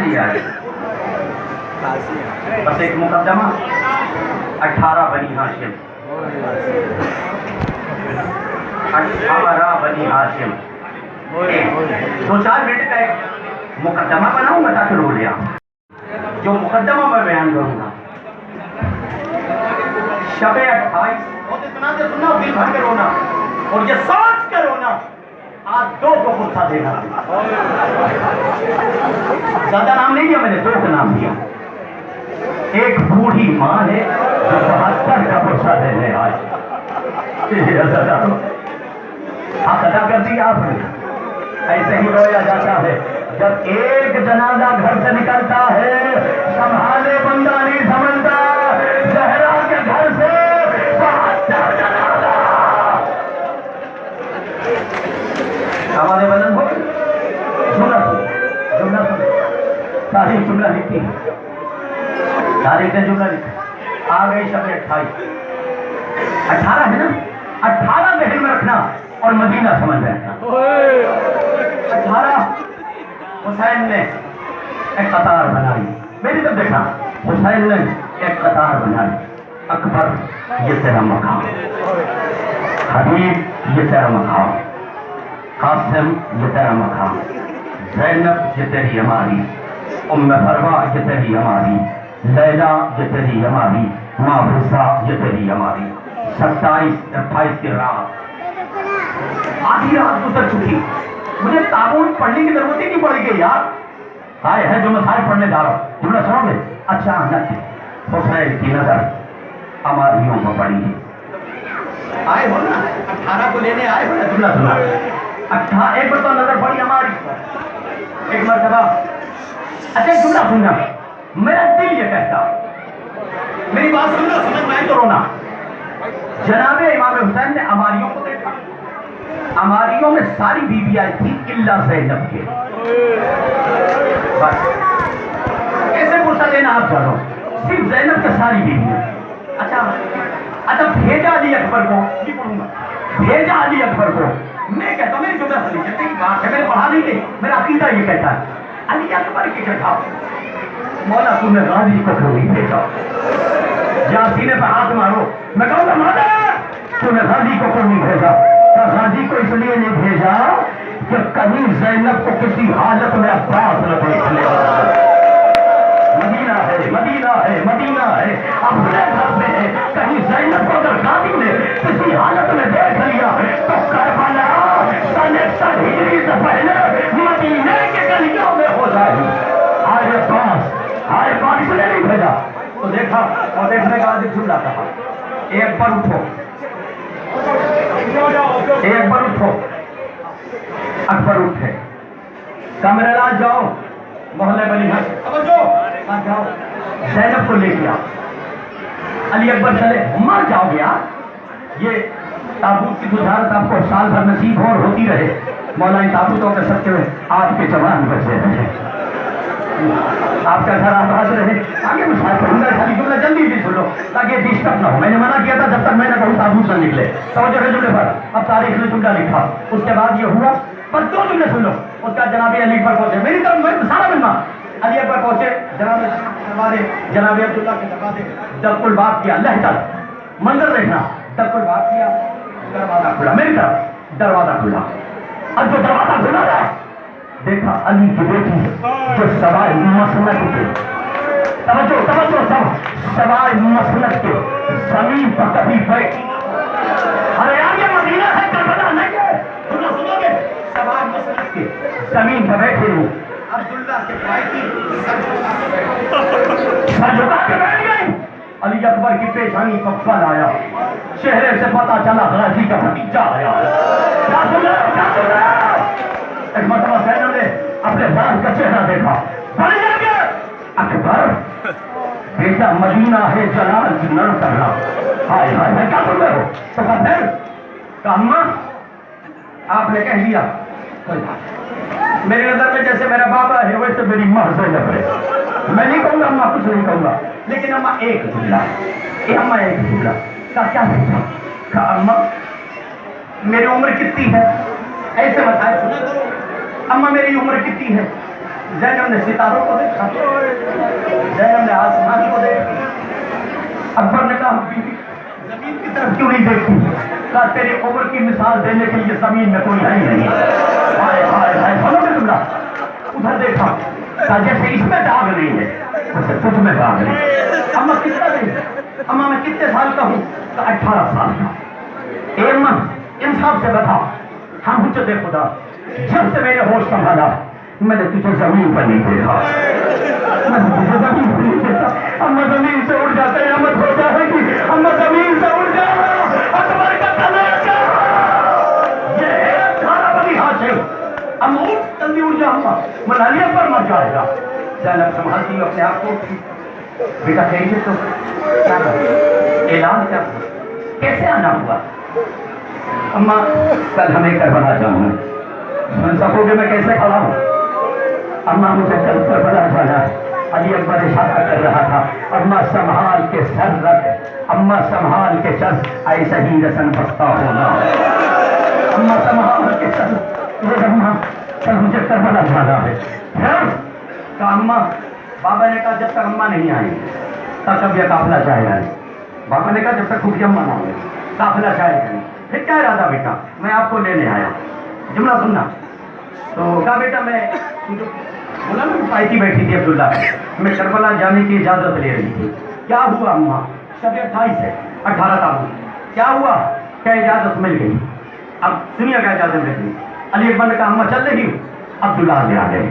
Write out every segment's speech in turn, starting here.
لیا ہے بس ایک مقدمہ 18 بنی ہاشم 18 بنی ہاشم 2-4 منٹ کا ایک مقدمہ بناؤں گا تاکہ رو لیا جو مقدمہ میں بیان کروں گا شب 28 بہت اتنا سے سننا دل بھر کے رونا اور یہ سوچ کے رونا آج 2 کو غصہ دینا زیادہ نام نہیں دیا میں نے 2 کا نام دیا ایک بوڑھی ماں ہے جو 72 کا غصہ دینے آج حق ادا کر دیا آپ نے ایسے ہی رویا جاتا ہے جب ایک جنازہ گھر سے نکلتا ہے سنبھالے بندہ نہیں سمجھتا زہرا کے گھر سے 72 جنازہ ہمارے بدن ہو جملہ تاریخ جملہ لکھتی ہے تاریخ نے جملہ لکھا آ گئی شب 28 18 ہے نا 18 ذہن میں رکھنا اور مدینہ سمجھ رہنا 18 حسین نے ایک قطار بنائی میری طرف دیکھا حسین نے ایک قطار بنائی اکبر یہ تیرا مقام حبیب یہ تیرا مقام قاسم یہ تیرا مقام زینب یہ تیری ہماری ام فروا یہ تیری ہماری لیلا یہ تیری ہماری ماں حفصہ یہ تیری ہماری 27-28 کی رات آدھی رات گزر چکی مجھے تابوت پڑھنے کی ضرورت ہی نہیں پڑے گی یار آئے ہے جو مسائل پڑھنے جا رہا ہوں جملہ سنو گے اچانک حسین کی نظر ہماریوں کو پڑی آئے ہو نا 18 کو لینے آئے ہو نا جملہ سنا 18 ایک مرتبہ نظر پڑی ہماری ایک مرتبہ اچھا ایک جملہ سننا میرا دل یہ کہتا میری بات سننا سمجھ میں تو رونا جناب امام حسین نے ہماریوں کو دیکھا ہماریوں میں ساری بیویاں تھیں الا زینب کے بس کیسے پوچھا دینا آپ چلو صرف زینب کے ساری بیویاں اچھا بھیجا علی اکبر کو یہ پڑھوں گا بھیجا علی اکبر کو میں کہتا ہوں میری جملہ سنی چلتے کی بات ہے میں نے پڑھا نہیں تھی میرا عقیدہ یہ کہتا ہے علی اکبر کی کہتا مولا تم نے غازی کو کیوں نہیں بھیجا جہاں سینے پہ ہاتھ مارو میں کہوں گا مولا تم نے غازی کو کیوں نہیں بھیجا غازی کو اس لیے نہیں بھیجا کہ کہیں زینب کو کسی حالت میں عباس نہ دیکھ لے مدینہ ہے مدینہ ہے مدینہ ہے اپنے گھر میں ہے کہیں زینب کو اگر غازی نے کسی حالت میں دیکھ لیا تو کربلا سن 100 ہجری سے پہلے مدینہ کے گلیوں میں ہو جائے آئے پاس اس نے نہیں بھیجا تو دیکھا اور دیکھنے کا عادت جملہ کہا ایک بار اٹھو اکبر اٹھے کمرے لا جاؤ محلے بنی جاؤ زینب کو لے گیا علی اکبر چلے مر جاؤ گیا یہ تابوت کی تجارت آپ کو سال بھر نصیب ہو اور ہوتی رہے مولا ان تابوتوں کے سچے میں آپ کے جوان بچے رہے آپ کا گھر آباد رہے آگے مسائل پڑھوں گا خالی جملہ جلدی بھی سن لو تاکہ یہ ڈسٹرب نہ ہو میں نے منع کیا تھا جب تک میں نہ کہوں تابوت نہ نکلے توجہ ہے جملے پر اب تاریخ نے جملہ لکھا اس کے بعد یہ ہوا پر 2 جملے سن لو اس کا جناب علی پر پہنچے میری طرف میں سارا ملنا علی پر پہنچے جناب عبداللہ کے دروازے دق الباب کیا لہٹل منظر دیکھنا دق الباب کیا دروازہ کھلا میری طرف دروازہ کھلا اب جو دروازہ کھلا تھا دیکھا علی کی بیٹی جو سوائے مسند کے توجہ سوائے مسند کے زمین پر کبھی بیٹھی ارے آگے مدینہ ہے کربلا نہیں ہے سنو گے سوائے مسند کے زمین پر بیٹھے ہوں عبداللہ کے بھائی کی سر جھکا کے بیٹھ گئی علی اکبر کی پیشانی پر پھل آیا چہرے سے پتا چلا غازی کا بھتیجا آیا کیا سن رہے ایک مرتبہ زینب نے اپنے باپ کا چہرہ دیکھا بڑھ جا گیا اکبر بیٹا مدینہ ہے جلال کی نر کرنا ہائے ہائے میں کیا سن رہے ہو تو کہا پھر کہا اماں آپ نے کہہ دیا میری نظر میں جیسے میرا بابا ہے ویسے میری ماں زینب ہے میں نہیں کہوں گا اماں کچھ نہیں کہوں گا لیکن اماں ایک جملہ کہا کیا پوچھا کہا اماں میری عمر کتنی ہے ایسے مسائل سنا کرو اماں میری عمر کتنی ہے जैनब ने सितारों को देखा, जैनब ने आसमान को देखा। अकबर ने कहा बीबी जमीन की तरफ क्यों नहीं देखती? कहा तेरी उम्र की मिसाल देने के लिए जमीन में कोई है ही नहीं। हाय हाय हाय, सुनोगे तुम ना? उधर देखा, कहा जैसे इसमें दाग नहीं है उसे तुझ में दाग नहीं। अम्मा कितना नहीं? अम्मा मैं कितने साल का हूँ? 18 साल का। ए अम्मा इंसाफ से बता, हम मुझे दे खुदा, जब से मैंने होश संभाला मैंने तुझे जमीन पर नहीं देखा, मैंने तुझे जमीन पर नहीं देखा। अम्मा जमीन से उड़ जाते हैं, अम्मा हो जाएगी, अम्मा जमीन से उड़ जाओ। अकबर का कलेजा ये है 18 बनी हाशिम। अम्मा जल्दी उड़ जा, अम्मा मनालिया पर मर जाएगा। जैनब संभालती हूँ अपने आप को, बेटा कहिए तो क्या ऐलान क्या, कैसे आना हुआ? अम्मा कल हमें करबला जाऊँ, सुन सकोगे मैं कैसे खड़ा हूँ? अम्मा मुझे कल करबला जाना। अली अकबर इशारा कर रहा था, अम्मा संभाल के सर रख, अम्मा संभाल के चल, ऐसा ही रसन बसता होना। अम्मा संभाल के चल, अम्मा कल मुझे करबला जाना है। कहा अम्मा, बाबा ने कहा जब तक अम्मा नहीं आई तब तक यह काफिला जाएगा नहीं। बाबा ने कहा जब तक खुद अम्मा ना हो काफिला जाएगा नहीं। फिर क्या इरादा बेटा? मैं आपको लेने आया, जुमला सुनना। तो कहा बेटा मैं बोला ना पाई बैठी थी अब्दुल्ला, मैं करबला जाने की इजाजत ले रही थी। क्या हुआ अम्मा? शब 28 है, 18 तारीख। क्या हुआ? क्या इजाजत मिल गई? अब सुनिए क्या इजाजत मिल गई। अली अकबर ने कहा अम्मा चल रही हूँ। अब्दुल्ला ले आ गए।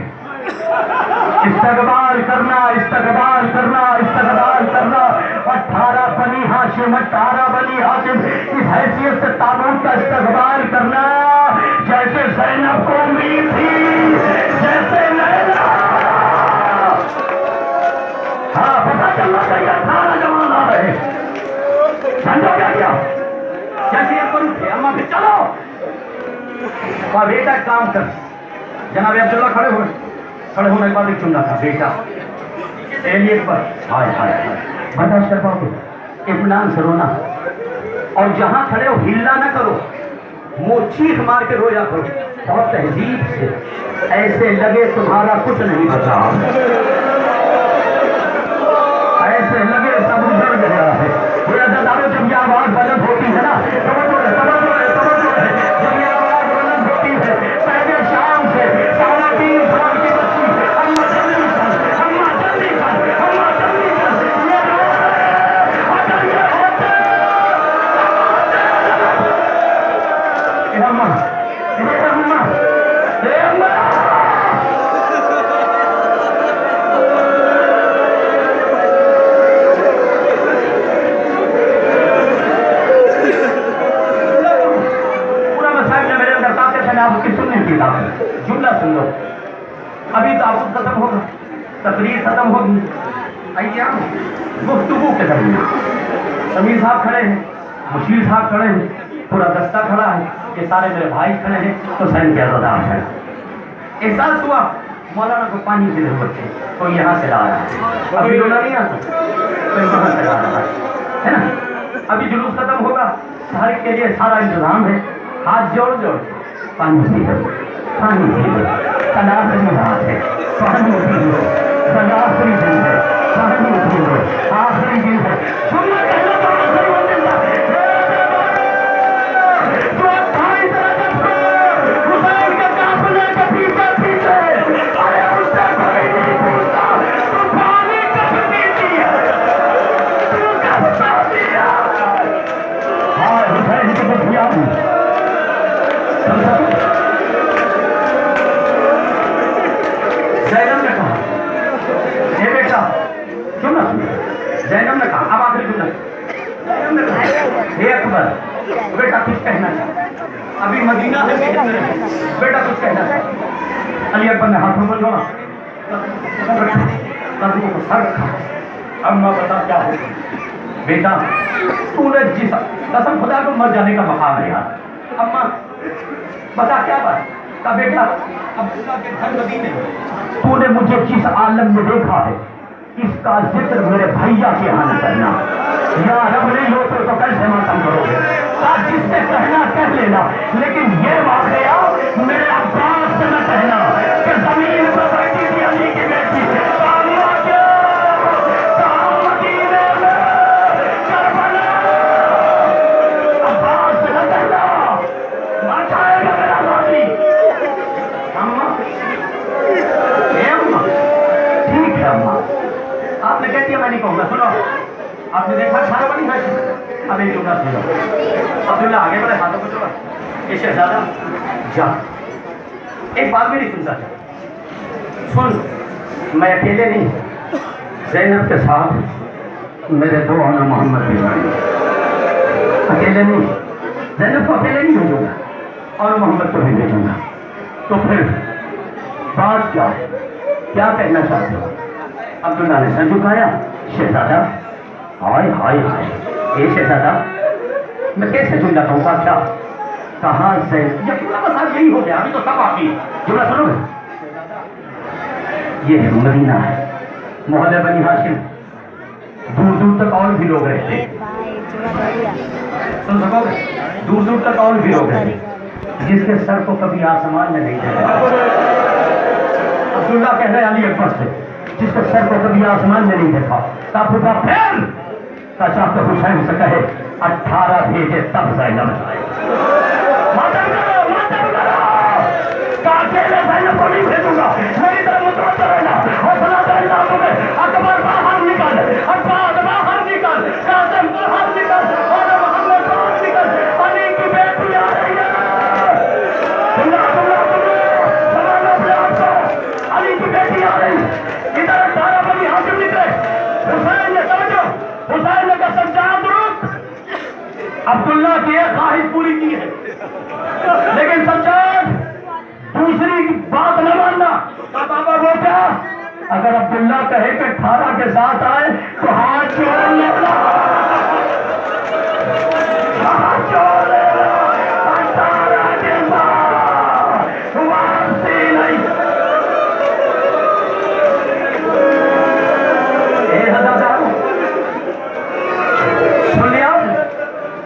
इस्तकबाल करना, इस्तकबाल करना, इस्तकबाल करना। 18 बनी हाशिम, 18 बनी हाशिम, इस हैसियत से ताबूत का इस्तकबाल करना जैसे ज़ैनब को उम्मीद थी, जैसे लैला। हाँ पता चलना चाहिए 18 जवान आ रहे। समझो क्या किया? जैसे ये अम्मा फिर चलो बेटा काम कर। जनाब अब्दुल्ला खड़े हुए, खड़े होने के बाद एक चुनना था बेटा एक बार हाय हाय हाय बर्दाश्त कर पाओगे? इत्मीनान से रोना, और जहां खड़े हो हिल्ला ना करो, मुंह चीख मार के रोया करो बहुत तहजीब से, ऐसे लगे तुम्हारा कुछ नहीं बचा, ऐसे लगे सब उजड़ गया है। जब ये आवाज बुलंद होती है ना, समझो जब ये आवाज बुलंद होती है पहले शाम से 3.5 साल की बच्ची, अम्मा जल्दी कर, अम्मा जल्दी कर, अम्मा जल्दी कर, ये रो अगर ये होते अम्मा, अम्मा, अम्मा। आपकी सुनने की बात, जुमला सुन लो। अभी तो आपको खत्म होगा, तकरीर खत्म होगी, आइए गुफ्तगू के दरमियान समीर साहब खड़े हैं, मुशीर साहब खड़े हैं, पूरा दस्ता खड़ा है, ये सारे मेरे भाई खड़े हैं, तो सैन के अज़ादार है। एहसास हुआ मौलाना को पानी की जरूरत है, तो यहाँ से ला रहा है। अभी रोना नहीं आता तो यहाँ से ला रहा है ना। अभी जुलूस खत्म होगा, शहर के लिए सारा इंतजाम है, हाथ जोड़ जोड़ पानी पी लो, पानी पी लो, आखिरी रात है, पानी पी लो, आखिरी दिन है, पानी पी लो, आखिरी दिन है। सुनना कहना तो आखिरी दिन है। तो 28 रजब को हुसैन के काफिले के पीछे पीछे, अरे उससे कोई नहीं पूछता तू पानी कब पीती है, तू कब पीती है। हाँ हुसैन की बतिया ज़ैनब ने कहा, हे बेटा क्यों ना सुनिए? ज़ैनब ने कहा, अब आखिरी सुनना। ज़ैनब ने कहा, हे अकबर बेटा कुछ कहना चाह, अभी मदीना है बेटा कुछ कहना चाह। अली अकबर ने हाथों में जोड़ा, कदमों को सर रखा। अम्मा बता क्या हो बेटा? तूने जिस कसम खुदा को मर जाने का मकाम है यार। अम्मा बता क्या बात? का बेटा अब्दुल्ला के घर मदीने में तूने मुझे जिस आलम में देखा है इसका जिक्र मेरे भैया के यहाँ न करना, या रब नहीं हो तो कैसे मातम करोगे? जिससे कहना कह लेना, लेकिन ये वाकया मेरे अब्बास से न कहना कि जमीन पर बैठी थी आपने देखा खाना बनी है। अब एक जुमला सुनो। अब्दुल्ला आगे बढ़े, हाथों को जोड़ा। ये शहजादा जा, एक बात भी नहीं सुनता था। सुन, मैं अकेले नहीं, ज़ैनब के साथ मेरे दो आना मोहम्मद भी आए। अकेले नहीं, ज़ैनब को अकेले नहीं भेजूंगा और मोहम्मद को भी भेजूंगा। तो फिर बात क्या है, क्या कहना चाहते हो? अब्दुल्ला ने सर झुकाया। शहजादा, हाय हाय हाय, ये शहजादा मैं कैसे जुमला कहूँगा? क्या कहाँ से ये जुमला? बस आज यही हो गया, अभी तो सब आती जुमला सुनो। ये मदीना है, मोहल्ले बनी हाशिम, दूर दूर तक और भी लोग रहते हैं। सुन सकोगे? दूर दूर तक और भी लोग रहते हैं जिसके सर को कभी आसमान में नहीं देखा। अब्दुल्ला कह रहे अली अकबर से, जिसके सर को कभी आसमान में नहीं देखा। तापुका फिर चाचा तो हुसैन से कहे 18 भेजे तब ज़ैनब आए। मातम करो, अकेले ज़ैनब को नहीं भेजूंगा, मेरी तरफ मुतवज्जो रहना। हौसला रहना तुम्हें। अकबर बाहर निकल, अब्बास बाहर निकल, कासिम बाहर निकल और मोहम्मद बाहर निकल। अली की बेटी आ रही है। अली की बेटी आ रही। इधर 18 बनी हाशिम निकले। हुसैन ने समझो, हुसैन ने कहा सज्जाद रुक। अब्दुल्ला की एक ख्वाहिश पूरी की है, लेकिन सज्जाद दूसरी बात न मानना। बाबा वो क्या, अगर अब्दुल्ला कहे कि 18 के साथ आए तो हाथ जोड़ लेना, हाथ जोड़ लेना। 18 के साथ वापसी नहीं। सुन लिया?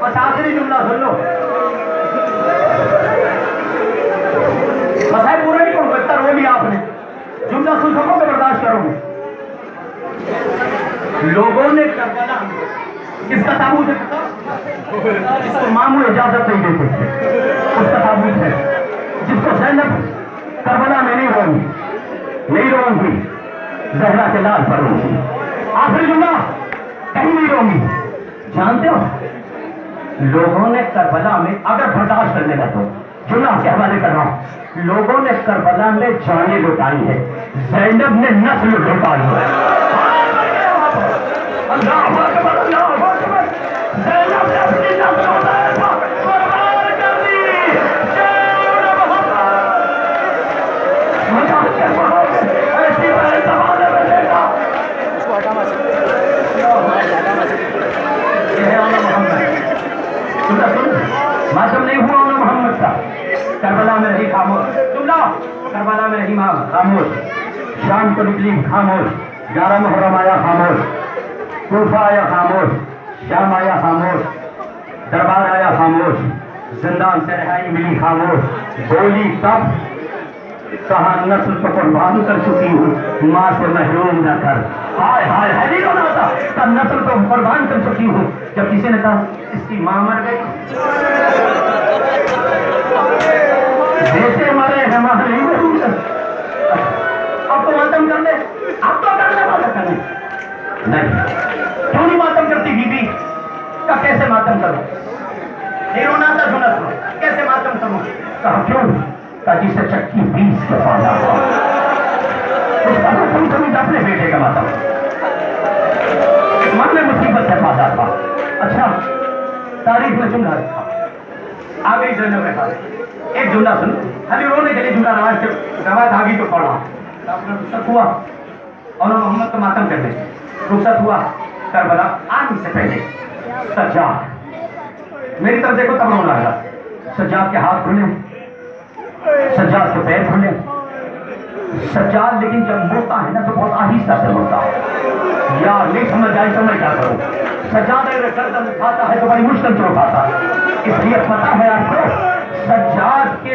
बस आखिरी जुमला सुन लो। बस है पूरा नहीं करूँगा, इतना रो लिया आपने। जुमला सुन सकोगे, बर्दाश्त करोगे? लोगों ने करबला, किसका ताबूत है? जिसको मामू इजाजत नहीं देते थे, उसका ताबूत है। जिसको ज़ैनब करबला में नहीं रोऊंगी, ज़हरा के लाल पर रोऊंगी। आखिरी जुमला, कहीं नहीं रोऊंगी। जानते हो, लोगों ने करबला में, अगर बर्दाश्त करने का तो जुमला के हवाले कर रहा हूं, लोगों ने करबला में जाने लुटाई है, ज़ैनब ने नस्ल लुटाई है। अल्लाह अकबर, अल्लाह अकबर। ज़ैनब ने अपनी नस्ल कुर्बान कर दी। ऐसी बड़े जमाने में देखा। मातम नहीं हुआ ना मोहम्मद का, करबला में रही खामोश। जुमला, करबला में रही मां खामोश, शाम को निकली खामोश, 11 मुहर्रम आया खामोश, कूफा आया खामोश, शाम आया खामोश, दरबार आया खामोश, जिंदान से रिहाई मिली खामोश। बोली तब कहा नस्ल को कुर्बान कर चुकी हूँ, माँ से महरूम न कर। हाय हाय है नहीं रोना था, तब नस्ल को कुर्बान कर चुकी हूँ। जब किसी ने कहा इसकी माँ मर गई, बेटे मरे हैं, माँ नहीं मरी। अब तो मातम कर ले, अब तो करने वाला करने नहीं। क्यों नहीं मातम करती बीबी का? कैसे मातम करूं? नहीं रोना था, सुना सुनो, कैसे मातम करूं? कहा क्यों? का जिसे चक्की 20 के पाला उसका तो तुम अपने बेटे का मातम, मन में मुसीबत है पाला था। अच्छा, तारीख में जुमला रखा, आ गई ज़ैनब के पास। एक जुमला सुन, खाली रोने के लिए जुमला रवायत आ गई तो पढ़ा। रुखसत हुआ और मोहम्मद को मातम करने, रुखसत हुआ करबला आने से पहले। सज्जाद मेरी तरफ देखो तब रोना लगा। सज्जाद के हाथ खुले, सज्जाद के पैर खुले। सज्जाद लेकिन जब मुड़ता है ना तो बहुत आहिस्ता से मुड़ता है। यार नहीं समझ आए तो मैं क्या करूं? सज्जाद अगर गर्दन उठाता है तो बड़ी मुश्किल से उठाता है। इसलिए पता है आपको, सज्जाद के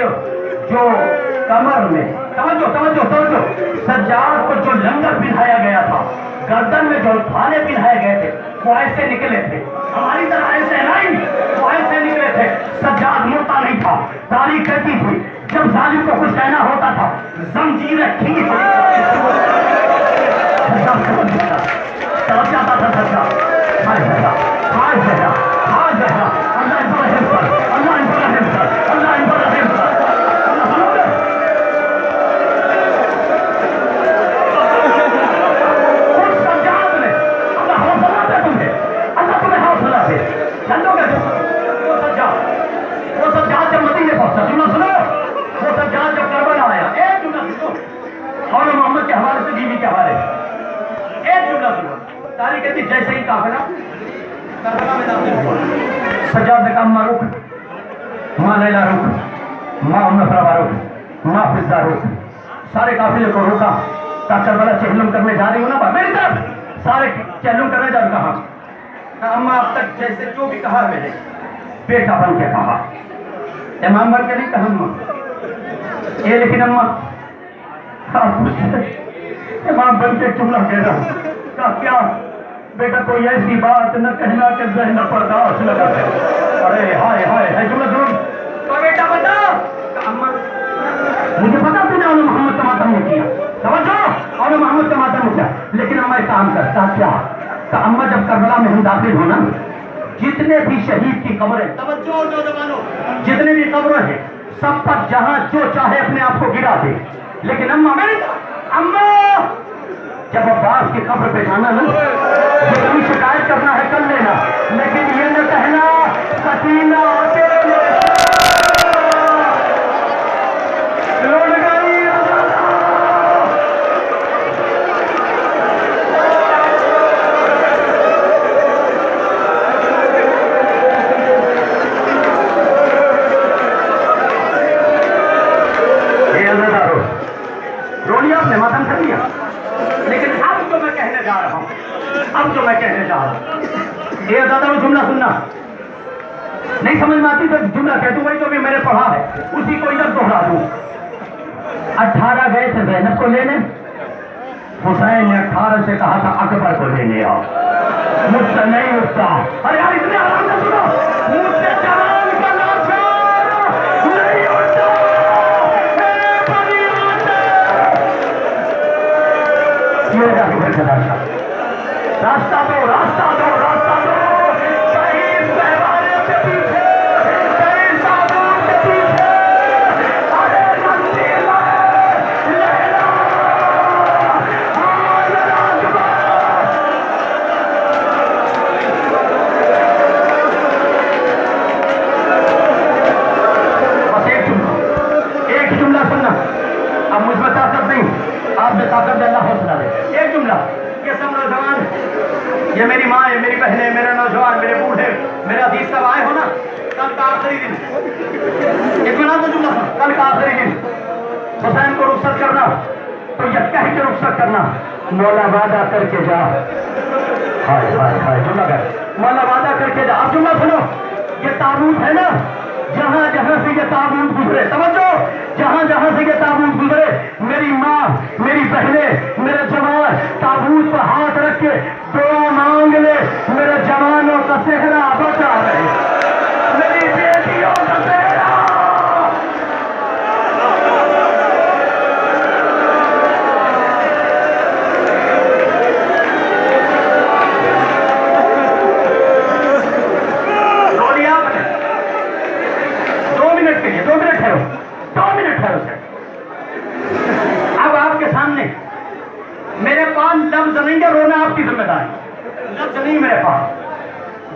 जो कमर में, समझो समझो समझो, सज्जाद को जो लंगर पिन्हाया गया था, गर्दन में जो थाने पिन्हाए गए थे, वो ऐसे निकले थे। हमारी तरह ऐसे नहीं, वो ऐसे निकले थे। सज्जाद मुड़ता नहीं था। तारीख कहती थी जब जालिम को कुछ कहना होता था, जंजीरें खींच तरफ जाता था सज्जाद। काफिला करबला में दाखिल हुआ। सज्जाद ने कहा अम्मा रुक, माँ लैला रुक, माँ नफरा रुक, माँ फिजा रुक। सारे काफिले को रोका। करबला चहलम करने जा रही हो ना मेरी तरफ, सारे चहलम करने जा रहा। अम्मा अब तक जैसे जो भी कहा मैंने बेटा बन के कहा, इमाम बन के नहीं कहा अम्मा ये, लेकिन अम्मा इमाम बन के जुमला कह रहा हूँ। कहा क्या बेटा कोई ऐसी बात न कहना कि ज़हन बर्दाश्त लगा दे। अरे हाय हाय हाय जुमला सुन। तो बेटा बता। अम्मा मुझे पता तूने औने मोहम्मद का मातम नहीं किया, समझो औने मोहम्मद का मातम नहीं किया, लेकिन अम्मा एक काम करता क्या। तो अम्मा जब करबला में हम दाखिल होना, जितने भी शहीद की कब्रें, तवज्जो नौजवानों, जितने भी कब्रें हैं सब पर जहां जो चाहे अपने आप को गिरा दे, लेकिन अम्मा मेरी अम्मा जब अब्बास की कब्र पे जाना ना, जितनी शिकायत करना है कर लेना, लेकिन ये न कहना सकीना जुमला सुनना नहीं समझ में आती तो जुमला कह दूं, वही तो भी मैंने पढ़ा है उसी को इधर दोहरा दूं। 18 गए थे ज़ैनब को लेने, हुसैन ने 18 से कहा था अकबर को लेने आओ, मुझसे नहीं उठता। अरे यार इतने आराम से सुनो, मुझसे जवान का लाचार नहीं उठता। ये अकबर का रास्ता, रास्ता दो रास्ता दो रास्ता दो। एक जुमला, ये सब नौजवान, ये मेरी माँ है, मेरी बहनें, मेरे नौजवान, मेरे बूढ़े, मेरे अजीज सब आए हो ना, कल का आखिरी दिन, एक जुमला तो जुमला, कल का आखिरी दिन हुसैन को रुखसत करना, तो ये कह के रुखसत करना, मौला वादा करके जा। हाय हाय हाय जुमला कर, मौला वादा करके जा। अब जुमला सुनो, ये ताबूत है ना, जहां जहां से ये ताबूत गुजरे, समझो जहां जहां से ये ताबूत गुजरे, मेरी माँ, मेरी बहनें, मेरे जवान ताबूत पर हाथ रख के दुआ मांग ले, मेरे जवानों का सेहरा बचा रहे, मेरी बेटियों का सेहरा। मेरे पास लफ्ज नहीं है, रोना आपकी जिम्मेदारी, लफ्ज नहीं मेरे पास,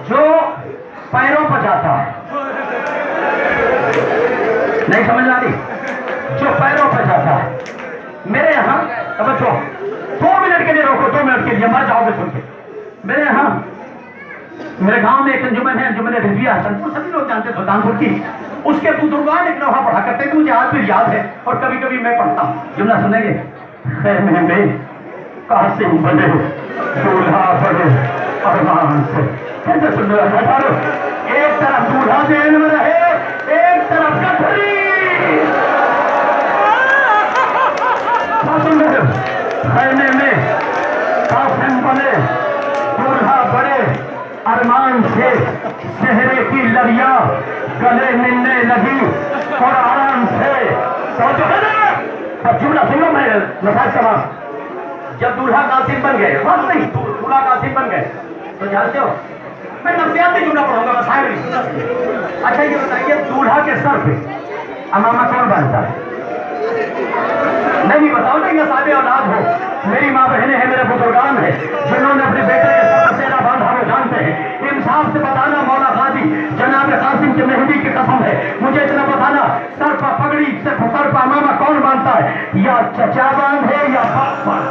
जो पैरों पर जाता है, नहीं समझ आ रही, जो पैरों पर जाता है, मेरे यहाँ समझो 2 मिनट के लिए रोको, 2 मिनट के लिए मर जाओगे सुन के। मेरे यहाँ मेरे गांव में एक अंजुमन है, अंजुमन रिजविया हसनपुर, सभी लोग जानते हैं सुल्तानपुर की, उसके बुजुर्गान एक लोहा पढ़ा करते थे, मुझे आज भी याद है और कभी कभी मैं पढ़ता हूँ। जुमला सुनेंगे, खैर में कासिम बने दूल्हा बने अरमान से, कैसे सुन रहे हो? एक तरफ दूल्हा जेल में रहे, एक तरफ कठरी, सुन रहे हो? खैमे में कासिम बने दूल्हा बड़े अरमान से, चेहरे की लड़ियां गले मिलने लगी और आराम से तो जो है ना, अब जुमला सुनो मैं नफाज समा, जब दूल्हा कासिम बन गए, बात नहीं, दूल्हा कासिम बन गए तो जानते हो मैं नफ्सियाती जुमला पढ़ूंगा, मैं शायरी। अच्छा ये बताइए, दूल्हा के सर पे अमामा कौन बांधता है? नहीं बताओ ना, ये सादे औलाद हो, मेरी माँ बहनें हैं, मेरे बुजुर्गान हैं, जिन्होंने अपने बेटे के सर पर सेना बांधा वो जानते हैं। इंसाफ से बताना, मौला गाजी जनाब कासिम के मेहदी की कसम है, मुझे इतना बताना, सर पर पगड़ी से सर पर अमामा कौन बांधता है? या चचा बांध है या बाप बांध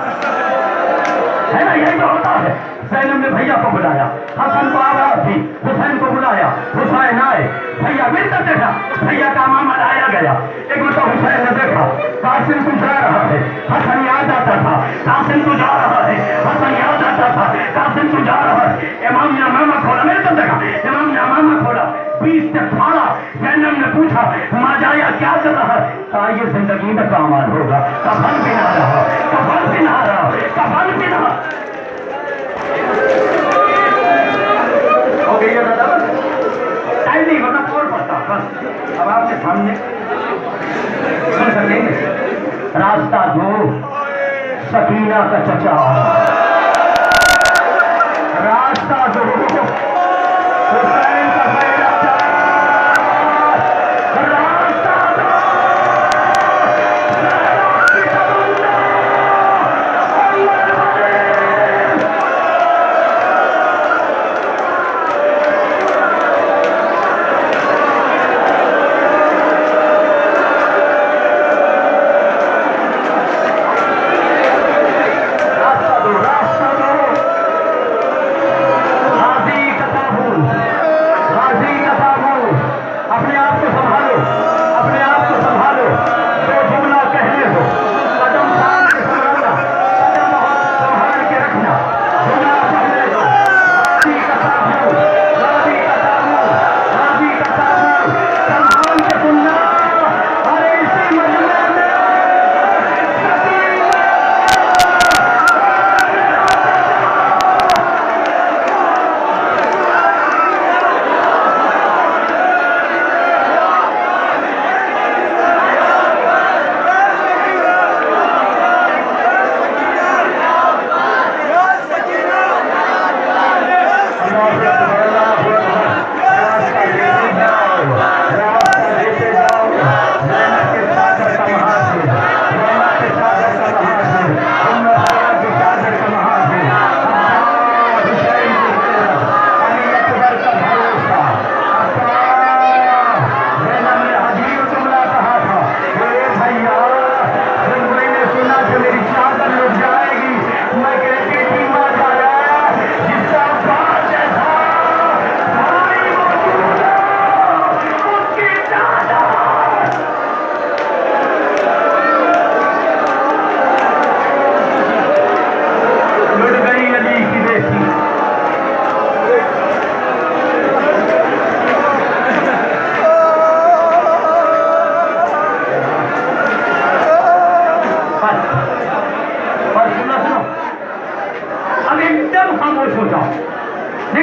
है ना, यही तो होता है। زینب نے بھیا کو بلایا، حسن کو آواز دی، حسین کو بلایا، حسین آئے، بھیا ملتا دیکھا، بھیا کا امامہ لایا گیا۔ ایک مرتبہ حسین نے دیکھا قاسم کو جا رہا ہے، حسن یاد آتا تھا، قاسم کو جا رہا ہے، حسن یاد آتا تھا، قاسم کو جا رہا ہے۔ امام نے امامہ کھولا، ملتا دیکھا، امام نے امامہ کھولا، 20 تک پھاڑا۔ زینب نے پوچھا ماجایا کیا چل رہا ہے؟ کہا یہ زندگی میں کامال ہوگا، کفن پہنا رہا، کفن پہنا رہا، کفن پہنا۔ ہو گئی ہے دادا، ٹائم نہیں ورنہ اور پڑتا بس۔ اب آپ کے سامنے سن سکیں گے راستہ دو سکینہ کا چچا، راستہ دو حسین کا بیٹا،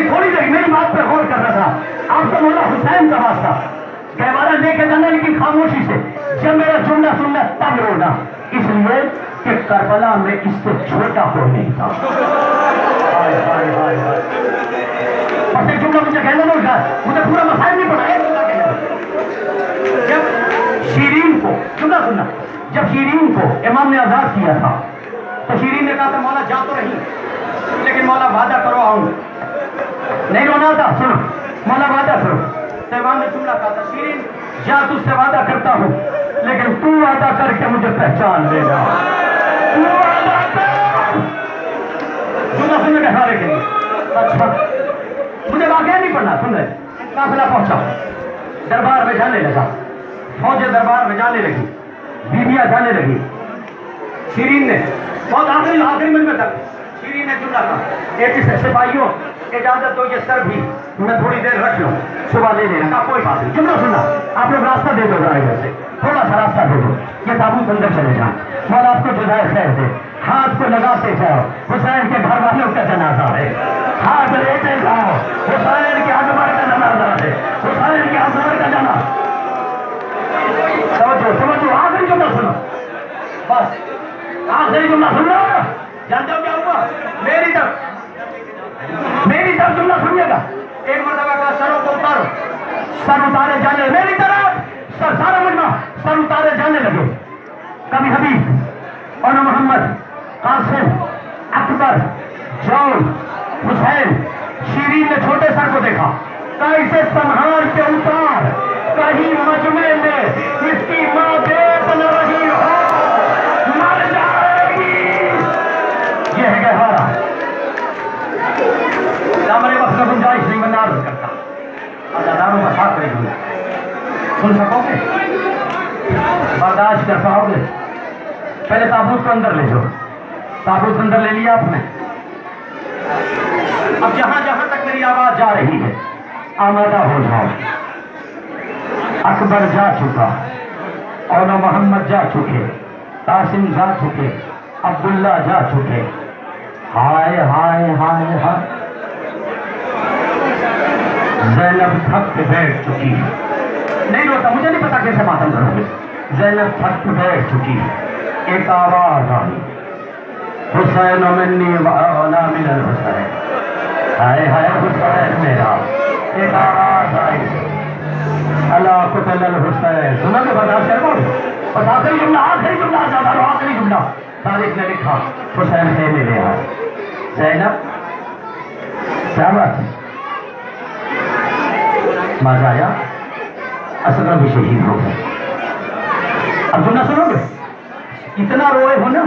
تھوڑی دیر میری بات پہ غور کر رہا تھا، آپ کو مولا حسین کا واسطہ کہوارہ لے کے جانا، لیکن خاموشی سے جب میرا جملہ سننا تب رونا، اس لیے کہ کربلا میں اس سے چھوٹا کوئی نہیں تھا۔ بس ایک جملہ مجھے کہنا نہیں تھا، مجھے پورا مسائل نہیں پڑا، ایک جملہ کہنا۔ جب شیرین کو جملہ سننا، جب شیرین کو امام نے آزاد کیا تھا تو شیرین نے کہا تھا مولا جا تو رہی لیکن مولا وعدہ کرو آؤں، نہیں رونا تھا، سنو مولا وعدہ کرو۔ تو امام نے جملہ کہا تھا شیرین جا تجھ سے وعدہ کرتا ہوں لیکن تو وعدہ کر کے مجھے پہچان لینا، تو وعدہ کر۔ جملہ سننے کے حوالے کے لیے اچھا مجھے واقعہ نہیں پڑھنا، سن رہے قافلہ پہنچا، دربار میں جانے لگا، فوجیں دربار میں جانے لگی، بیویاں جانے لگی۔ شیرین نے بہت آخری مجھ میں تک شیرین نے جملہ کہا ایک سپاہیوں اجازت دو یہ سر بھی میں تھوڑی دیر رکھ لوں، صبح لے لینا۔ کہا کوئی بات نہیں، جملہ سننا، آپ لوگ راستہ دے دو ذرا ادھر سے، تھوڑا سا راستہ دے دو، یہ تابوت اندر چلے جائیں، مولا آپ کو جزائے خیر دے۔ ہاتھ کو لگاتے جاؤ، حسین کے گھر والوں کا جنازہ ہے، ہاتھ لیتے جاؤ، حسین کے ازور کا جنازہ ہے، حسین کے ازور کا جنازہ۔ سمجھو آخری جملہ سنو، بس آخری جملہ سن لو۔ جانتے ہو کیا ہوا؟ میری طرف جملہ سنیے گا۔ ایک مرتبہ کا سروں کو اتارو، سر اتارے جانے، میری طرف سارا مجمع سر اتارے جانے لگے۔ کبھی حبیب اور محمد، قاسم، اکبر، جون، حسین، شیرین نے چھوٹے سر کو دیکھا، کہا اسے سنبھال کے اتار، کہیں مجمع میں اس کی ماں دیکھ نہ رہی ہو، مر جائے گی۔ یہ ہے گہوارہ، सुन सकोगे? बर्दाश्त कर पाओगे? पहले ताबूत को अंदर ले जाओ। ताबूत अंदर ले लिया आपने। अब जहां जहां तक मेरी आवाज जा रही है आमादा हो जाओ। अकबर जा चुका, और मोहम्मद जा चुके, कासिम जा चुके, अब्दुल्ला जा चुके। हाय हाय हाय हाय, ज़ैनब थक के बैठ चुकी है। नहीं रोता, मुझे नहीं पता कैसे मातम करोगे। ज़ैनब थक के बैठ चुकी है। एक आवाज आई, हुसैन मिन्नी व अना मिनल हुसैन। हाय हाय हुसैन मेरा। एक आवाज आई, अला कुतल हुसैन। सुना के बर्दाश्त कर पाओगे? बस आखिरी जुमला, आखिरी जुमला, आखिरी जुमला। तारीख ने लिखा, हुसैन खेमे ले आए। ज़ैनब क्या बात है? मजा आया? असगर भी शहीद हो गए। अब सुनना सुनोगे? इतना रोए हो ना,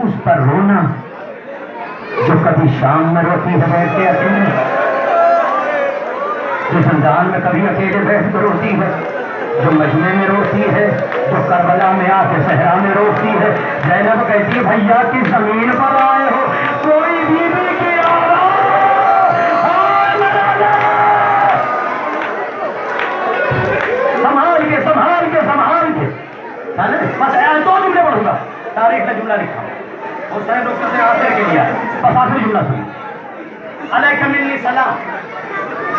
उस पर रोना जो कभी शाम में रोती है बैठ के अकेले, जो संजान में कभी अकेले बैठ कर रोती है, जो मजमे में रोती है, जो करबला में आके सहरा में रोती है। ज़ैनब कहती है, भैया की जमीन पर आए हो, कोई बीवी की संभाल के बस दो जुमले पढ़ूंगा। तारीख में जुमला लिखा, हुसैन रुख से आखिर के लिए बस आखिरी जुमला सुनिए। अलैका मिन्नी सलाम,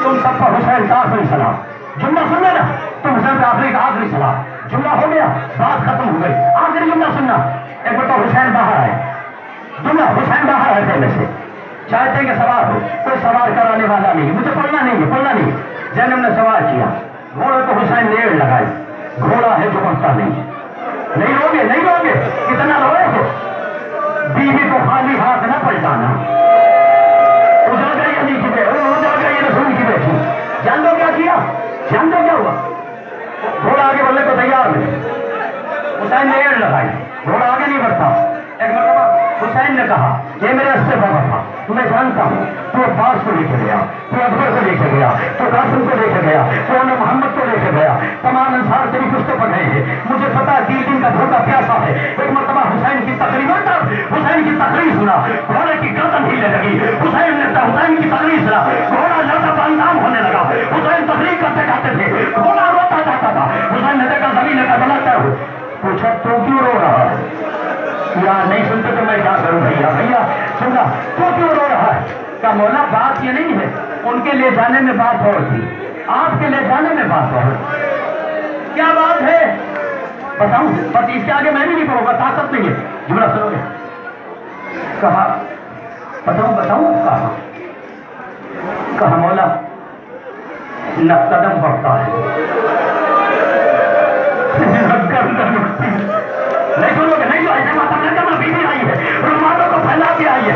तुम सब पर हुसैन का आखिरी सलाम। जुमला सुन लेना, तुम हुसैन पे आखिरी सलाम। जुमला हो गया, बात खत्म हो गई। आखिरी जुमला सुनना। एक बार तो हुसैन बाहर आए, जुमला हुसैन बाहर आए पहले से, चाहते हैं कि सवार हो, कोई सवार कराने वाला नहीं, मुझे पढ़ना नहीं। ज़ैनब ने सवार किया, घोड़े को हुसैन ने एड़ लगाई। घोड़ा है जो बढ़ता नहीं रोगे, कितना रोए हो? बीवी को खाली हाथ न पलटाना। उजागर अली की बेटी, उजागर रसूल की बेटी। जान दो क्या किया? जान दो क्या हुआ? घोड़ा आगे बढ़ने को तैयार नहीं, हुसैन ने एड़ लगाई, घोड़ा आगे नहीं बढ़ता। एक मरतबा हुसैन ने कहा, ये मेरे अस्ते बाबा था, तुम्हें जानता हूँ, तू अब्बास को लेके गया, तू अकबर को लेके गया, तू कासिम को लेके गया, तू मोहम्मद को लेके गया, तमाम अंसार तेरी पुस्तक पर गए हैं, मुझे पता 3 दिन का भूखा प्यासा है। एक मरतबा हुसैन की तकरीर सुना, घोड़े की गर्दन हिलने लगी। हुसैन की तकरीर सुना, घोड़ा लड़का बंदाम होने लगा। हुसैन तकरीर करते थे, घोड़ा रोता जाता था। हुसैन ने देखा जमीन का बनाता हो, पूछा तू क्यों रो रहा है? यार नहीं सुनते तो मैं क्या करूं? भैया सुना, तो क्यों रो रहा है? क्या मौला बात ये नहीं है, उनके ले जाने में बात और थी, आपके ले जाने में बात और। क्या बात है बताऊं? बस इसके आगे मैं भी नहीं कहूंगा, ताकत नहीं है। जुमला सुनोगे? कहा बताऊं कहा मौला न कदम बढ़ता है नहीं सुनोगे? नहीं तो ऐसे माता बीवी आई है, रुमालों को फैला के आई है,